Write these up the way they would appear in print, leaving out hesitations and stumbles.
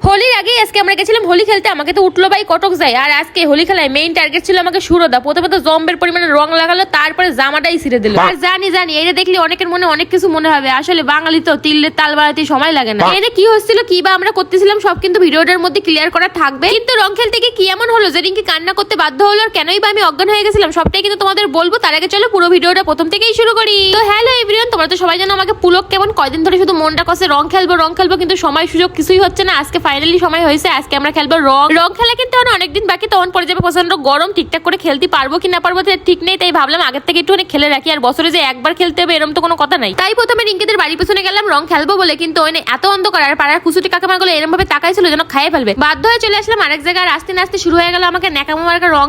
হোলির আগে আজকে আমরা গেছিলাম হোলি খেলতে। আমাকে তো উঠলো ভাই কটক যায়। আর আজকে হোলি খেলায় মেইন টার্গেট ছিল আমাকে সুরদা। প্রথমে তো জম্বের পরিমাণে রং লাগালো, তারপরে জামাটাই ছিঁড়ে দিল। আর জানি এটা দেখলে অনেকের মনে অনেক কিছু মনে হবে, আসলে বাঙালি তো তিলের তাল বাড়াতে সময় লাগে না। এটা কি হচ্ছিল কি বা আমরা করতেছিলাম সব কিন্তু ভিডিওটার মধ্যে ক্লিয়ার করা থাকবে। কিন্তু রং খেলতে গিয়ে কি এমন হলো যে রিঙ্কি কান্না করতে বাধ্য হলো, আর কেনই বা আমি অজ্ঞান হয়ে গেছিলাম সবটাই কিন্তু তোমাদের বলবো। তার আগে চলো পুরো ভিডিওটা প্রথম থেকেই শুরু করি। তো হ্যালো এভরিওয়ান, তোমরা তো সবাই জানো আমাকে পুলক কেমন। কয়দিন ধরে শুধু মনটা কষে রং খেলবো কিন্তু সময় সুযোগ কিছুই হচ্ছে না। আজকে ফাইনালি সময় হয়েছে, আজকে আমরা খেলবো রং খেলা। কিন্তু অনেকদিন বাকি, তখন পরে যাবে প্রচন্ড গরম। ঠিকঠাক করে খেলতে পারবো কি না পারবো ঠিক নেই, তাই ভাবলাম আগের থেকে একটু অনেক খেলে রাখি। আর বছরে যে একবার খেলতে হবে এরকম তো কোনো কথা নাই। তাই প্রথমে রিঙ্কিদের বাড়ির পেছনে গেলাম রং খেলবো বলে, কিন্তু ওই এত অন্ধকার আর পাড়ার কুসুটি কাকামা গুলো এরকম ভাবে তাকাইছিল যেন খাইয়ে ফেলবে। বাধ্য হয়ে চলে আসলাম আরেক জায়গায়। আস্তে আস্তে শুরু হয়ে গেল আমাকে ন্যাকামো মার্কা রং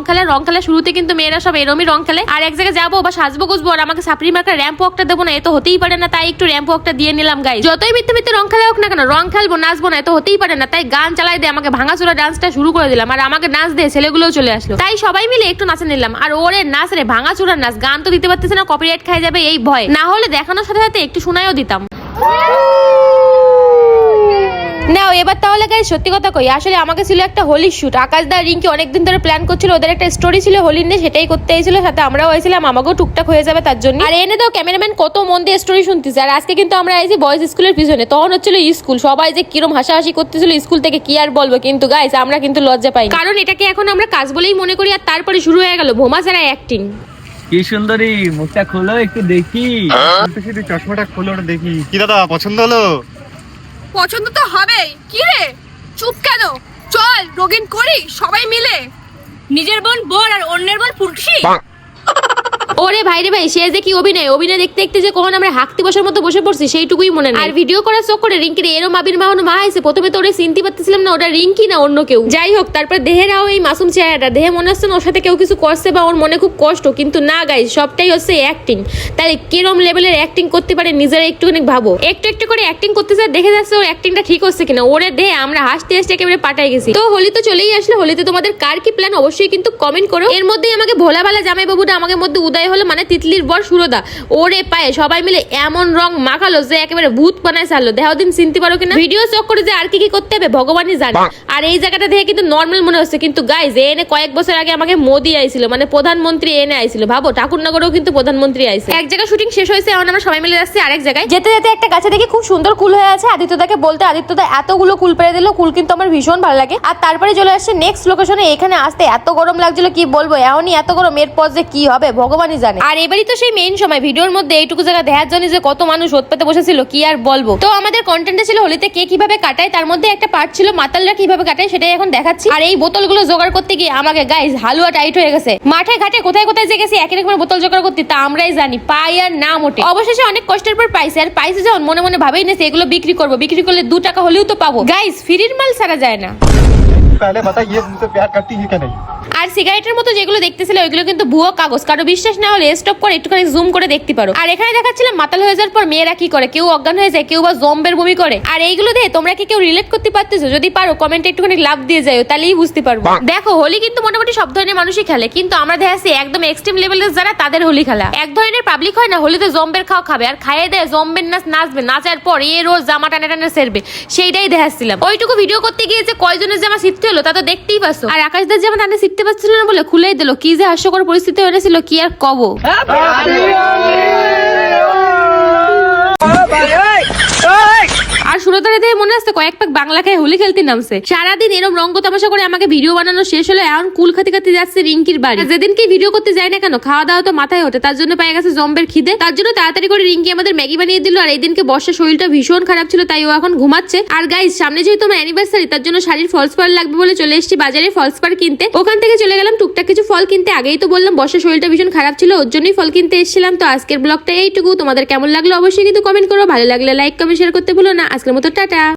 খেলা শুরুতে কিন্তু মেয়েরা সব এরমই রং খেলে। আর এক জায়গায় যাবো বা সাজবো গুজবো, আর আমাকে সাপড়ি মার্কা র্যাম্প ওয়াকটা দেবো না, এ তো হতেই পারে না। তাই একটু র্যাম্প ওয়াকটা দিয়ে নিলাম। গাই যতই মিথ্যে রং খেলা হোক না কেন, রং খেলবো নাচবো না, এ তো হতেই পারে না। তাই গান চালাই দিয়ে আমাকে ভাঙাচোরা ডান্সটা শুরু করে দিলাম। আর আমাকে নাচ দিয়ে ছেলেগুলোও চলে আসলো, তাই সবাই মিলে একটু নাচে নিলাম। আর ওরে নাচ রে ভাঙাচোরা নাচ, গান তো দিতে পারতেছে না, কপিরাইট খাই যাবে এই ভয়। না হলে দেখানোর সাথে সাথে একটু শোনায়ও দিতাম। নাও এবার তাহলে গাইস সত্যি কথা কই, আসলে আমাকে ছিল একটা হোলি শুট। আকাশ দা রিঙ্কি অনেকদিন ধরে প্ল্যান করছিল, ওদের একটা স্টোরি ছিল হোলি নিয়ে, সেটাই করতে এসেছিল। সাথে আমরাও আইছিলাম, আমাকেও টুকটাক হয়ে যাবে তার জন্য। আর এনে দাও ক্যামেরাম্যান কত মন দিয়ে স্টোরি শুনতেছে। আর আজকে কিন্তু আমরা আইছি বয়েজ স্কুলের পিছনে। তখন হচ্ছিল স্কুল, সবাই যে কিরম হাসাহাসি করতেছিল স্কুল থেকে, কি আর বলবো। কিন্তু গাইস আমরা কিন্তু লজ্জা পাই, কারণ এটাকে এখন আমরা কাজ বলেই মনে করি। আর তারপরে শুরু হয়ে গেল ভোমা ছাড়া অ্যাক্টিং। কি সুন্দরী, মুখটা খোলো একটু দেখি। চশমাটা খোলো দেখি। কি দাদা পছন্দ হলো? পছন্দ তো হবেই। কি রে চুপ কেন? চল রোগিন করি সবাই মিলে। নিজের বোন বোর আর অন্যের বোন পুরুষি। ওরে ভাই রে ভাই, সে যে কি অভিনয় দেখতে দেখতে যে কখন আমরা হাঁকতে বসার মতো বসে পড়ছি সেইটুকুই মনে নেই। আর ভিডিও করার চক্করে রিঙ্কির এরম আবির মাহানো মা হয়েছে। প্রথমে তো ওরে চিনতে পারতেছিলাম না ওটা রিঙ্কি না অন্য কেউ। যাই হোক, তারপর দেহেরাও এই মাসুম চেহারাটা দেহে মনে হচ্ছে না ওর সাথে কেউ কিছু করছে বা ওর মনে খুব কষ্ট। কিন্তু না গাইস, সবটাই হচ্ছে অ্যাক্টিং। তাই কিরম লেভেলের অ্যাক্টিং করতে পারে নিজেরা একটুখানি ভাবো। একটু করে অ্যাক্টিং করতেছে, দেখে যাচ্ছে ওর অ্যাক্টিংটা ঠিক হচ্ছে কিনা। ওরে দেহে আমরা হাসতে একেবারে পাঠাই গেছি। তো হোলি তো চলেই আসলে, হোলিতে তোমাদের কার কি প্ল্যান অবশ্যই কিন্তু কমেন্ট করো। এর মধ্যেই আমাকে ভোলাভালা জামাই বাবুটা আমাকে মধ্যে উদয় হলো, মানে তিতলির বর সুরদা। ওরে পায়ে সবাই মিলে এমন রং মাখালো যে একেবারে ভূত বানায় চাললো। দেহ দিন চিনতে পারো কিনা, ভিডিও চক করে যে আর কি করতে হবে ভগবানই জানে। আর এই জায়গাটা দেখে কিন্তু নর্মাল মনে হচ্ছে, কিন্তু গাইজ এনে কয়েক বছর আগে আমাকে মোদি আইছিল, মানে প্রধানমন্ত্রী এনে আইছিল। ভাবো ঠাকুরনগরেও কিন্তু প্রধানমন্ত্রী আইছে। এক জায়গায় শুটিং শেষ হয়েছে, এখন আমরা সবাই মিলে যাচ্ছি আরেক জায়গায়। যেতে যেতে একটা গাছে দেখি খুব সুন্দর কুল হয়ে আছে। আদিত্যদাকে বলতে আদিত্যদা এতগুলো কুল পেরে দিল। কুল কিন্তু আমার ভীষণ ভালো লাগে। আর তারপরে চলে আসছে নেক্সট লোকেশনে। এখানে আসতে এত গরম লাগছিল কি বলবো, এমনই এত গরম, এরপর যে কি হবে ভগবানই জানে। আর এবারই তো সেই মেইন সময়, ভিডিওর মধ্যে এইটুকু জায়গা দেখার জন্য যে কত মানুষ ওত পেতে বসেছিল কি আর বলবো। তো আমাদের কন্টেন্টে ছিল হোলিতে কে কিভাবে কাটায়, তার মধ্যে একটা পার্ট ছিল মাতালরা কিভাবে কাটায়, সেটাই এখন দেখাচ্ছি। আর এই বোতলগুলো জোগাড় করতে গিয়ে আমাকে গাইস হালুয়া টাইট হয়ে গেছে। মাঠে ঘাটে কোথায় কোথায় যে গেছি একই রকমের বোতল জোগাড় করতে, তা আমরাই জানি পাই আর না মোটে। অবশেষে অনেক কষ্টের পর পাইছে। আর পাইছে যখন মনে মনে ভাবেই নেছে এগুলো বিক্রি করবো, বিক্রি করলে 2 টাকা হলেও তো পাবো। গাইস ফ্রির মাল ছাড়া যায় না। पहले बता ये मुझसे प्यार करती है क्या नहीं? আর সিগারেটের মতো যেগুলো দেখতেছিল ওইগুলো কিন্তু ভুয়ো কাগজ। কারো বিশ্বাস না হলে স্টপ করে একটুখানি জুম করে দেখতে পারো। আর এখানে দেখাচ্ছিলাম মাতাল হয়ে যাওয়ার পর মেয়েরা কি করে, কেউ অজ্ঞান হয়ে যায়, কেউ বা জম্বের বমি করে। আর এইগুলো দেখে তোমরা কি কেউ রিলেট করতে পারতেছো? যদি পারো কমেন্টে একটুখানি লাভ দিয়ে যাও, তাহলেই বুঝতে পারবো। দেখো হোলি কিন্তু মোটামুটি সব ধরনের মানুষই খেলে, কিন্তু আমরা দেখাচ্ছি একদম এক্সট্রিম লেভেলের যারা তাদের হোলি খেলা। এক ধরনের পাবলিক হয় না হোলিতে জম্বের খাওয়া খাবে আর খাইয়ে দেয় জম্বের নাচ নাচবে, নাচার পর এ রোজ জামা টানে টানে সেরবে, সেইটাই দেখাচ্ছিলাম। ওইটুকু ভিডিও করতে গিয়ে যে কয়জনের জামা শিখতে হলো তা তো দেখতেই পাচ্ছ। আর আকাশদার জামা টানে শিখতে পারছিল না বলে খুলে দিল। কি যে হাস্যকর পরিস্থিতি হয়েছিল কি আর কব। আর সুরতারে দেখে মনে আসছে কয়েক পাক বাংলা খায় হোলি খেলতে নামছে। সারাদিন এরকম রঙ্গ তামাশা করে আমাকে ভিডিও বানানো শেষ হলো, এখন কুল খাতে খাতে যাচ্ছে রিঙ্কির বাড়ি। যেদিনকে ভিডিও করতে যাই না কেন খাওয়া দাওয়া তো মাথায় ওঠে, তার জন্য পেয়ে গেছে জম্বের খিদে। তার জন্য তাড়াতাড়ি করে রিঙ্কি আমাদের ম্যাগি বানিয়ে দিল। আর এই দিনকে বর্ষার শরীরটা ভীষণ খারাপ ছিল, তাই ও এখন ঘুমাচ্ছে। আর গাইস সামনে যেহেতু আমার অ্যানিভার্সারি, তার জন্য শাড়ির ফলস পার লাগবে বলে চলে এসেছি বাজারে ফলস পার কিনতে। ওখান থেকে চলে গেলাম টুকটাক কিছু ফল কিনতে। আগেই তো বললাম বর্ষার শরীরটা ভীষণ খারাপ ছিল, ওর জন্যই ফল কিনতে এসেছিলাম। তো আজকের ব্লগটা এইটুকু। তোমাদের কেমন লাগলো অবশ্যই কিন্তু কমেন্ট করো। ভালো লাগলে লাইক কমেন্ট শেয়ার করতে ভুলো না। আজকের মতো টাটা।